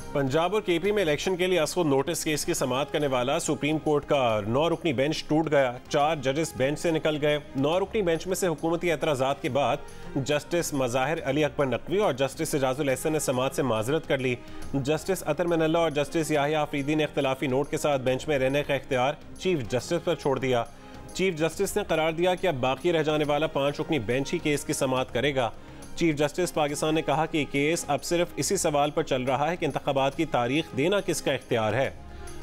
पंजाब और केपी में इलेक्शन के लिए असवद नोटिस केस की समाअत करने वाला सुप्रीम कोर्ट का 9 रुकनी बेंच टूट गया। 4 जजेस बेंच से निकल गए। 9 रुकनी बेंच में से हुकूमती एतराज़ात के बाद जस्टिस मज़ाहिर अली अकबर नकवी और जस्टिस एजाजुल एहसन ने समाअत से माजरत कर ली। जस्टिस अतर मिनल्ला और जस्टिस याहिया आफरीदी ने इख्तिलाफी नोट के साथ बेंच में रहने का इख्तियार चीफ जस्टिस पर छोड़ दिया। चीफ जस्टिस ने करार दिया कि अब बाकी रह जाने वाला 5 रुकनी बेंच ही केस की समाअत करेगा। चीफ जस्टिस पाकिस्तान ने कहा कि केस अब सिर्फ इसी सवाल पर चल रहा है कि इंतखाबात की तारीख देना किसका इख्तियार है।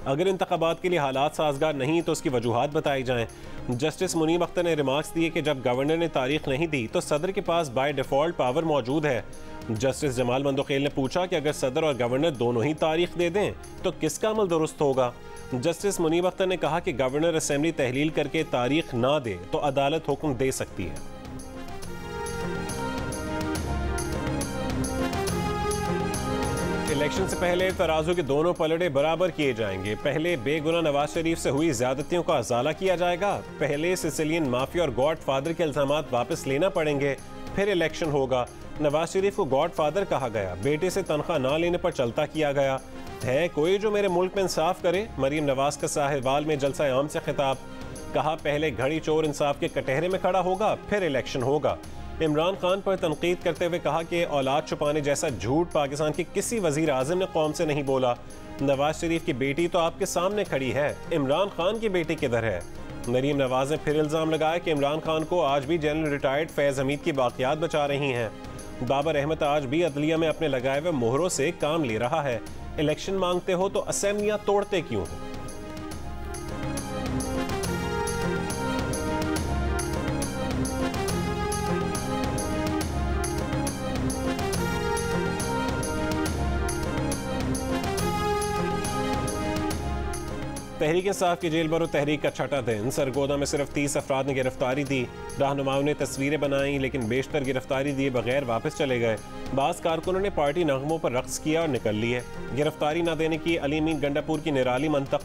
अगर इंतखाबात के लिए हालात साजगार नहीं तो उसकी वजूहात बताई जाएं। जस्टिस मुनीब अख्तर ने रिमार्क्स दिए कि जब गवर्नर ने तारीख नहीं दी तो सदर के पास बाय डिफ़ॉल्ट पावर मौजूद है। जस्टिस जमाल मंदोखेल ने पूछा कि अगर सदर और गवर्नर दोनों ही तारीख दे दें तो किसका अमल दुरुस्त होगा। जस्टिस मुनीब अख्तर ने कहा कि गवर्नर असेंबली तहलील करके तारीख ना दे तो अदालत हुक्म दे सकती है। इलेक्शन से पहले तराजू के दोनों पलड़े बराबर किए जाएंगे। पहले बेगुनाह नवाज शरीफ से हुई ज्यादतियों का अजाला किया जाएगा। पहले सिसिलियन माफिया और गॉड फादर के इल्जामात वापस लेना पड़ेंगे, फिर इलेक्शन होगा। नवाज शरीफ को गॉड फादर कहा गया, बेटे से तनख्वाह ना लेने पर चलता किया गया। है कोई जो मेरे मुल्क में इंसाफ करे? मरीम नवाज का साहिवाल में जलसा आम से खिताब। कहा पहले घड़ी चोर इंसाफ के कटहरे में खड़ा होगा, फिर इलेक्शन होगा। इमरान खान पर तनकीद करते हुए कहा कि औलाद छुपाने जैसा झूठ पाकिस्तान के किसी वजीर आज़म ने कौम से नहीं बोला। नवाज शरीफ की बेटी तो आपके सामने खड़ी है, इमरान खान की बेटी किधर है? मरीम नवाज ने फिर इल्ज़ाम लगाया कि इमरान खान को आज भी जनरल रिटायर्ड फैज़ हमीद की बाक़ियात बचा रही हैं। बाबर अहमद आज भी अदलिया में अपने लगाए हुए मोहरों से काम ले रहा है। इलेक्शन मांगते हो तो असेंबलियाँ तोड़ते क्यों हो? तहरीक इंसाफ की जेल भरो तहरीक का छठा दिन। सरगोदा में सिर्फ 30 अफराद ने गिरफ्तारी दी। रहनुमाओं ने तस्वीरें बनाई लेकिन बेशतर गिरफ्तारी दिए बगैर वापस चले गए। बाज़ कारकुनों ने पार्टी नगमों पर रक्स किया और निकल लिए। गिरफ्तारी न देने की अली मीन गंडापुर की निराली मंतक।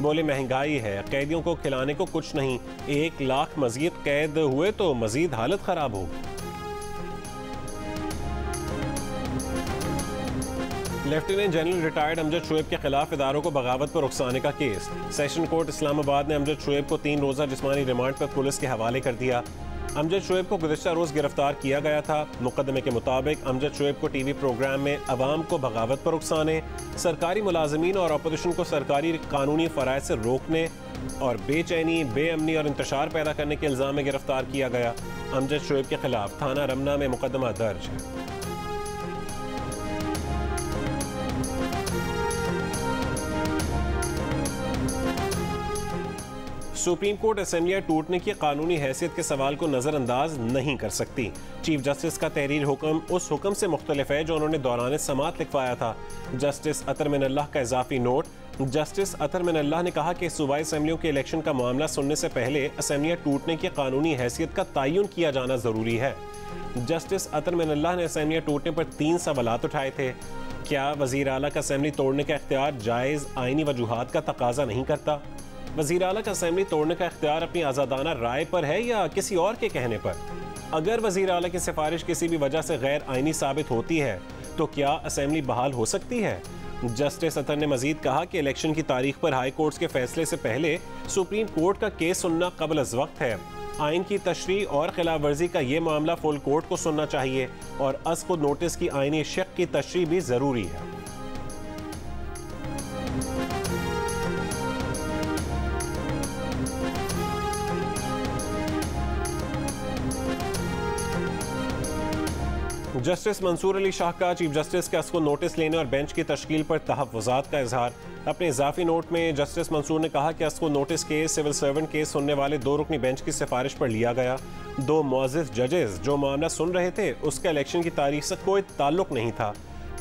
बोले महंगाई है, कैदियों को खिलाने को कुछ नहीं। 1 लाख मजीद कैद हुए तो मजीद हालत खराब होगी। Lieutenant general retired Amjad Shoaib के खिलाफ इदारों को बगावत पर उकसाने का केस। सेशन कोर्ट इस्लामाबाद ने अमजद शुएब को 3 रोज़ा जिस्मानी रिमांड पर पुलिस के हवाले कर दिया। अमजद शुएब को गुज़िश्ता रोज़ गिरफ्तार किया गया था। मुकदमे के मुताबिक अमजद शुएब को टीवी प्रोग्राम में अवाम को बगावत पर उकसाने, सरकारी मुलाजमीन और अपोजिशन को सरकारी कानूनी फ़राइज़ से रोकने और बेचैनी, बेअमनी और इंतशार पैदा करने के इल्ज़ाम में गिरफ्तार किया गया। अमजद शुएब के खिलाफ थाना रमना में मुकदमा दर्ज है। सुप्रीम कोर्ट असेंबलियां टूटने की कानूनी हैसियत के सवाल को नज़रअंदाज नहीं कर सकती। चीफ जस्टिस का तहरीर हुक्म उस हुक्म से मुख्तलिफ है जो उन्होंने दौरान समाअत लिखवाया था। जस्टिस अतर मिनल्लाह का इजाफी नोट। जस्टिस अतर मिनल्लाह ने कहा कि सूबाई असेंबलियों के इलेक्शन का मामला सुनने से पहले असेंबलियां टूटने की कानूनी हैसियत का तयन किया जाना ज़रूरी है। जस्टिस अतर मिनल्लाह ने असेंबलियां टूटने पर 3 सवालात उठाए थे। क्या वज़ीर आला का असेंबली तोड़ने का इख्तियार जायज़ आइनी वजूहात का तकाजा नहीं करता? वज़ीर आला का असेंबली तोड़ने का इख्तियार अपनी आज़ादाना राय पर है या किसी और के कहने पर? अगर वज़ीर आला की सिफारिश किसी भी वजह से गैर आइनी साबित होती है तो क्या असेंबली बहाल हो सकती है? जस्टिस अतर ने मजीद कहा कि इलेक्शन की तारीख पर हाई कोर्ट के फैसले से पहले सुप्रीम कोर्ट का केस सुनना कबल अज़ वक्त है। आइन की तशरीह और खिलाफ वर्जी का ये मामला फुल कोर्ट को सुनना चाहिए और अज़ खुद नोटिस की आइनी शक की तशरीह भी ज़रूरी है। जस्टिस मंसूर अली शाह का चीफ जस्टिस के असको नोटिस लेने और बेंच की तश्कील पर तहफ़्फ़ुज़ात का इजहार। अपने इजाफी नोट में जस्टिस मंसूर ने कहा कि असको notice case civil servant case सुनने वाले 2 रुकनी बेंच की सिफारिश पर लिया गया। 2 मुअज़्ज़िज़ जजेस जो मामला सुन रहे थे उसका इलेक्शन की तारीख से कोई ताल्लुक नहीं था।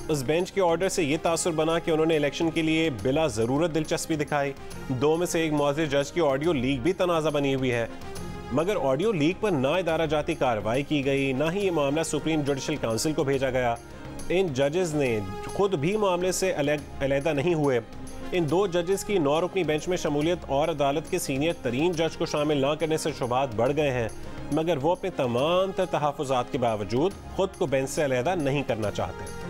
उस बेंच के ऑर्डर से ये तासुर बना कि उन्होंने इलेक्शन के लिए बिला ज़रूरत दिलचस्पी दिखाई। 2 में से एक मुअज़्ज़िज़ जज की ऑडियो लीक भी तनाज़ा बनी हुई है, मगर ऑडियो लीक पर ना इदारा जाती कार्रवाई की गई, ना ही ये मामला सुप्रीम जुडिशल काउंसिल को भेजा गया। इन जजेस ने खुद भी मामले से अलहदा नहीं हुए। इन 2 जजेस की 9 रुकनी बेंच में शमूलियत और अदालत के सीनियर तरीन जज को शामिल ना करने से शुबहात बढ़ गए हैं, मगर वो अपने तमाम तहफ़्फ़ुज़ात के बावजूद खुद को बेंच से अलहदा नहीं करना चाहते।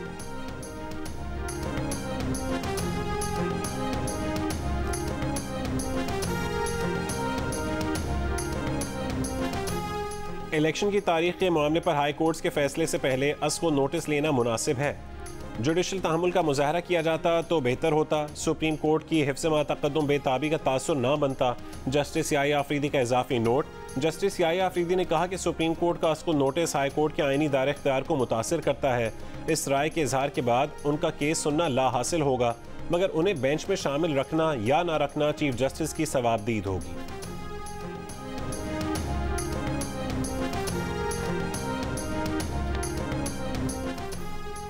इलेक्शन की तारीख के मामले पर हाई कोर्ट्स के फैसले से पहले अस को नोटिस लेना मुनासिब है। जुडिशल तहम्मुल का मुजाहरा किया जाता तो बेहतर होता। सुप्रीम कोर्ट की हिफ्ज़ मातक़द्दुम बेताबी का तासुर ना बनता। जस्टिस याहिया अफरीदी का इजाफी नोट। जस्टिस याहिया अफरीदी ने कहा कि सुप्रीम कोर्ट का अस को नोटिस हाई कोर्ट के आईनी दायर इख्तियार को मुतासिर करता है। इस राय के इजहार के बाद उनका केस सुनना ला हासिल होगा, मगर उन्हें बेंच में शामिल रखना या ना रखना चीफ जस्टिस की सवाबदीद होगी।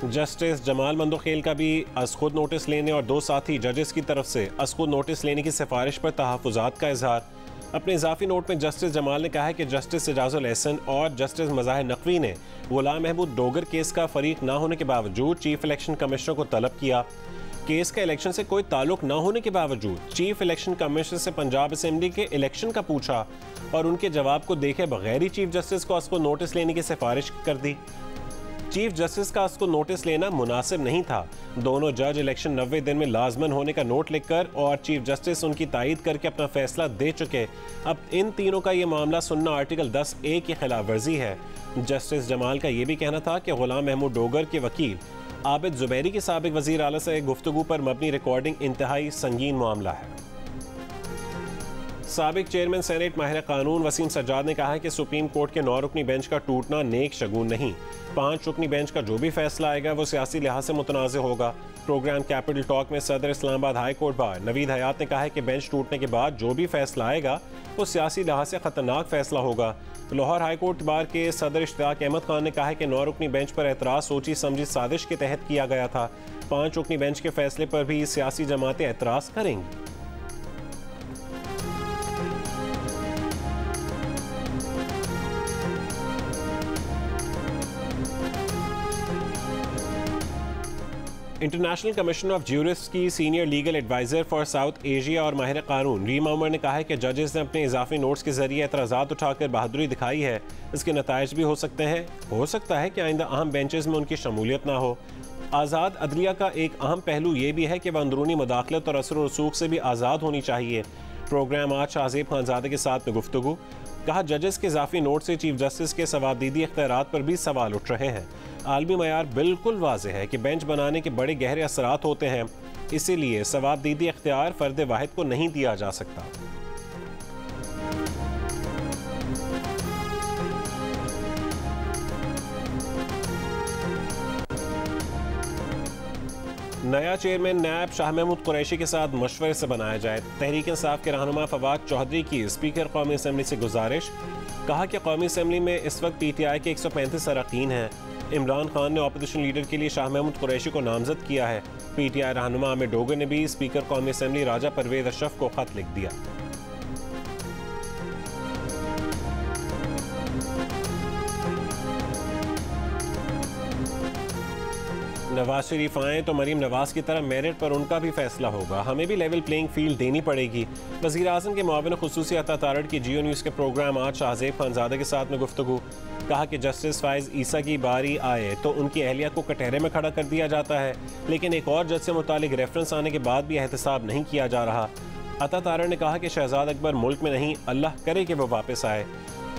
जस्टिस जमाल मंदोखेल का भी असखुद नोटिस लेने और दो साथी जजेस की तरफ से असखुद नोटिस लेने की सिफारिश पर तहफ़्फ़ुज़ात का इजहार। अपने इजाफी नोट में जस्टिस जमाल ने कहा है कि जस्टिस एजाजुल एहसन और जस्टिस मज़ाहिर नकवी ने गुलाम महमूद डोगर केस का फरीक ना होने के बावजूद चीफ इलेक्शन कमिश्नर को तलब किया। केस का इलेक्शन से कोई ताल्लुक ना होने के बावजूद चीफ इलेक्शन कमिश्नर से पंजाब असेंबली के इलेक्शन का पूछा और उनके जवाब को देखे बगैर ही चीफ जस्टिस को असको नोटिस लेने की सिफारिश कर दी। चीफ जस्टिस का उसको नोटिस लेना मुनासिब नहीं था। दोनों जज इलेक्शन 90 दिन में लाजमन होने का नोट लिखकर और चीफ जस्टिस उनकी तायीद करके अपना फैसला दे चुके। अब इन तीनों का ये मामला सुनना आर्टिकल 10A की खिलाफ वर्जी है। जस्टिस जमाल का ये भी कहना था कि गुलाम महमूद डोगर के वकील आबिद जुबैरी के साबिक वजीर आला से गुफ्तगू पर मबनी रिकॉर्डिंग इंतहाई संगीन मामला है। साबिक चेयरमैन सेनेट माहिर कानून वसीम सज्जाद ने कहा है कि सुप्रीम कोर्ट के 9 रुकनी बेंच का टूटना नेक शगुन नहीं। 5 रुकनी बेंच का जो भी फैसला आएगा वो सियासी लिहाज से मुतनाज़ होगा। प्रोग्राम कैपिटल टॉक में सदर Islamabad high court bar Naveed हयात ने कहा है कि बेंच टूटने के बाद जो भी फैसला आएगा वो सियासी लिहाज से खतरनाक फैसला होगा। लाहौर हाई कोर्ट बार के सदर इश्तियाक अहमद खान ने कहा है कि 9 रुकनी बेंच पर एतराज़ सोची समझी साजिश के तहत किया गया था। 5 रुकनी बेंच के फैसले पर भी सियासी जमातें एतराज़ करेंगी। इंटरनेशनल कमीशन ऑफ ज्यूरिस्ट्स की senior legal advisor for South Asia और माहिर कानून रीमा उमर ने कहा है कि जजेस ने अपने इजाफी नोट्स के जरिए एतराज़ात उठाकर बहादुरी दिखाई है। इसके नताइज भी हो सकते हैं। हो सकता है कि आइंदा अहम बेंचेस में उनकी शमूलियत ना हो। आज़ाद अदलिया का एक अहम पहलू ये भी है कि वह अंदरूनी मुदाखलत और असर व रसूख से भी आज़ाद होनी चाहिए। प्रोग्राम आज शाहज़ेब खानज़ादे के साथ में गुफ्तगू। कहा जजेस के इजाफी नोट से चीफ जस्टिस के सवाबदीदी इख्तियारात पर भी सवाल उठ रहे हैं। आलमी मयार बिल्कुल वाज़े है कि बेंच बनाने के बड़े गहरे असरात होते हैं, इसीलिए सवाबदीदी इख्तियार फ़र्द वाहिद को नहीं दिया जा सकता। नया चेयरमैन नैब शाह महमूद कुरैशी के साथ मशवरे से बनाया जाए। तहरीक इंसाफ के रहनुमा फवाद चौधरी की स्पीकर कौमी असम्बली से गुजारिश। कहा कि कौमी असम्बली में इस वक्त PTI के 135 अरकान हैं। इमरान खान ने अपोजिशन लीडर के लिए शाह महमूद कुरैशी को नामजद किया है। PTI रहनुमा आमिर डोगर ने भी स्पीकर कौमी असम्बली राजा परवेज अशरफ को खत लिख दिया। नवाज शरीफ आए तो मरीम नवाज की तरह मेरिट पर उनका भी फैसला होगा। हमें भी लेवल प्लेइंग फील्ड देनी पड़ेगी। वज़ीर आज़म के मुआविन खुसूसी अता तारड़ की जियो न्यूज़ के प्रोग्राम आज शाहज़ेब खानज़ादे के साथ में गुफ्तगू। कहा कि जस्टिस फाइज ईसा की बारी आए तो उनकी अहलिया को कटहरे में खड़ा कर दिया जाता है, लेकिन एक और जज से मुतालिक रेफरेंस आने के बाद भी एहतसाब नहीं किया जा रहा। अता तारड़ ने कहा कि शहजाद अकबर मुल्क में नहीं, अल्लाह करे कि वो वापस आए।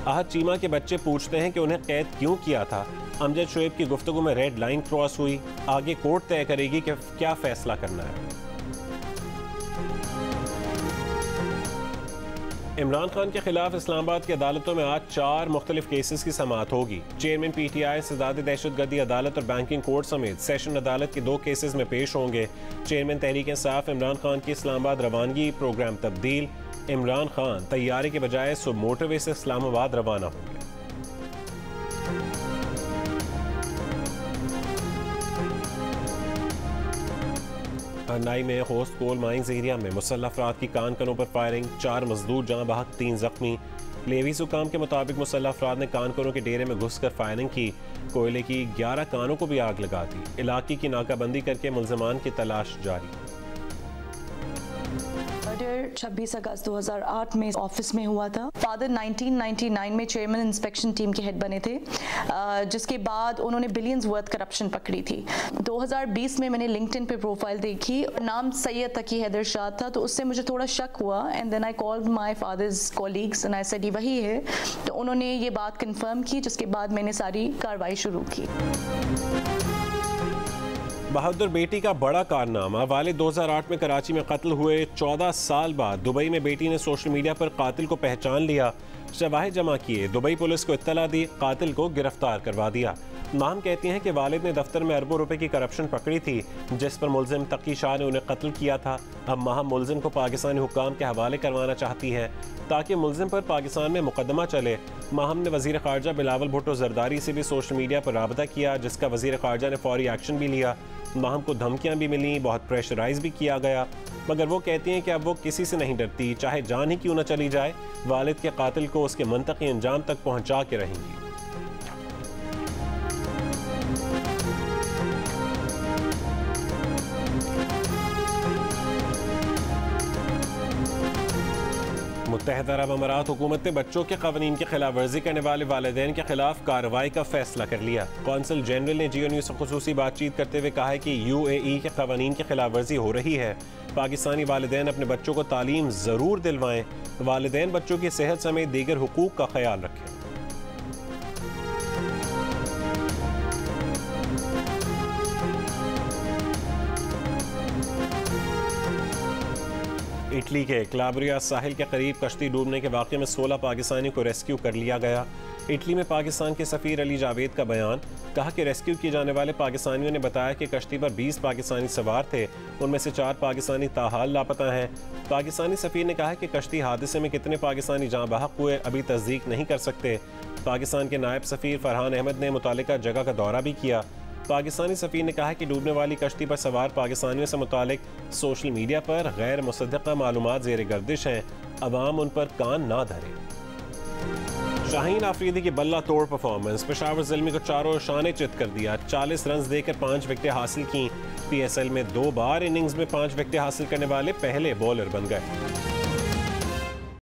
आहद चीमा के बच्चे पूछते हैं कि उन्हें कैद क्यों किया था। अमजद शोएब की गुफ्तगू में रेड लाइन क्रॉस हुई। आगे कोर्ट तय करेगी कि क्या फैसला करना है। इमरान खान के खिलाफ इस्लामाबाद की अदालतों में आज 4 मुख्तलिफ केसेस की समाअत होगी। चेयरमैन PTI सदाद दहशतगर्दी अदालत और बैंकिंग कोर्ट समेत सेशन अदालत के 2 केसेस में पेश होंगे। चेयरमैन तहरीक इंसाफ इमरान खान की इस्लामाबाद रवानगी प्रोग्राम तब्दील। इमरान खान तैयारी के बजाय सुबह मोटरवे से इस्लामाबाद रवाना होंगे। नाई में होस्ट कोल माइंस एरिया में मुसल्लह अफराद की कान कनों पर फायरिंग। 4 मजदूर जहां बहक 3 जख्मी। लेवी सुकाम के मुताबिक मुसल्लह अफराद ने कान कनों के डेरे में घुसकर फायरिंग की। कोयले की 11 कानों को भी आग लगा दी। इलाके की नाकाबंदी करके मुल्ज़िमान की तलाश जारी। मर्डर 26 अगस्त 2008 में ऑफिस में हुआ था। फादर 1999 में चेयरमैन इंस्पेक्शन टीम के हेड बने थे, जिसके बाद उन्होंने बिलियंस वर्थ करप्शन पकड़ी थी। 2020 में मैंने लिंक्डइन पे प्रोफाइल देखी, नाम सैयद तकी हैदर शाह था, तो उससे मुझे थोड़ा शक हुआ and then I called my father's colleagues and I said ये वही है, तो उन्होंने ये बात कंफर्म की, जिसके बाद मैंने सारी कार्रवाई शुरू की। बहादुर बेटी का बड़ा कारनामा, वालिद 2008 में कराची में कत्ल हुए 14 साल बाद दुबई में बेटी ने सोशल मीडिया पर कातिल को पहचान लिया, शवाहिद जमा किए, दुबई पुलिस को इत्तला दी, कातिल को गिरफ्तार करवा दिया। माम कहती हैं कि वालिद ने दफ्तर में अरबों रुपए की करप्शन पकड़ी थी, जिस पर मुलजिम तकी शाह ने उन्हें कत्ल किया था। अब माहम मुलजिम को पाकिस्तानी हुक्काम के हवाले करवाना चाहती है ताकि मुलजिम पर पाकिस्तान में मुकदमा चले। माहम ने वजीर खारजा बिलावल भुट्टो जरदारी से भी सोशल मीडिया पर राबता किया, जिसका वजीर खारजा ने फौरी एक्शन भी लिया। माहम को धमकियां भी मिली, बहुत प्रेशराइज भी किया गया, मगर वो कहती हैं कि अब वो किसी से नहीं डरती, चाहे जान ही क्यों न चली जाए, वालिद के कातिल को उसके मंतकी अंजाम तक पहुंचा के रहेंगी। मुत्तहिदा अरब अमारात हुकूमत ने बच्चों के क़वानीन की खिलाफ वर्जी करने वाले वालिदैन के खिलाफ कार्रवाई का फैसला कर लिया। कौंसल जनरल ने जियो न्यूज़ से खुसूसी बातचीत करते हुए कहा है कि UAE के क़वानीन की खिलाफ वर्जी हो रही है। पाकिस्तानी वालिदैन अपने बच्चों को तालीम ज़रूर दिलवाएं, वालिदैन बच्चों की सेहत समेत दीगर हुकूक का ख्याल रखें। इटली के क्लाब्रिया साहिल के करीब कश्ती डूबने के वाक़े में 16 पाकिस्तानी को रेस्क्यू कर लिया गया। इटली में पाकिस्तान के सफ़ीर अली जावेद का बयान, कहा कि रेस्क्यू किए जाने वाले पाकिस्तानियों ने बताया कि कश्ती पर 20 पाकिस्तानी सवार थे, उनमें से 4 पाकिस्तानी ताहाल लापता हैं। पाकिस्तानी सफ़ीर ने कहा कि कश्ती हादसे में कितने पाकिस्तानी जाँ बहक हुए अभी तस्दीक नहीं कर सकते। पाकिस्तान के नायब सफ़ीर फरहान अहमद ने मुतालिका जगह का दौरा भी किया। पाकिस्तानी सफ़ीर ने कहा कि डूबने वाली कश्ती पर सवार पाकिस्तानियों से मुतालिक सोशल मीडिया पर गैर मुसद्दक़ा मालूमात ज़ेर गर्दिश हैं, अवाम उन पर कान ना धरे। शाहीन आफरीदी की बल्ला तोड़ परफॉर्मेंस, पेशावर ज़िल्मी को चारों शाने चित कर दिया, 40 रन देकर 5 विकेटें हासिल की। PSL में 2 बार इनिंग्स में 5 विकेटें हासिल करने वाले पहले बॉलर बन गए।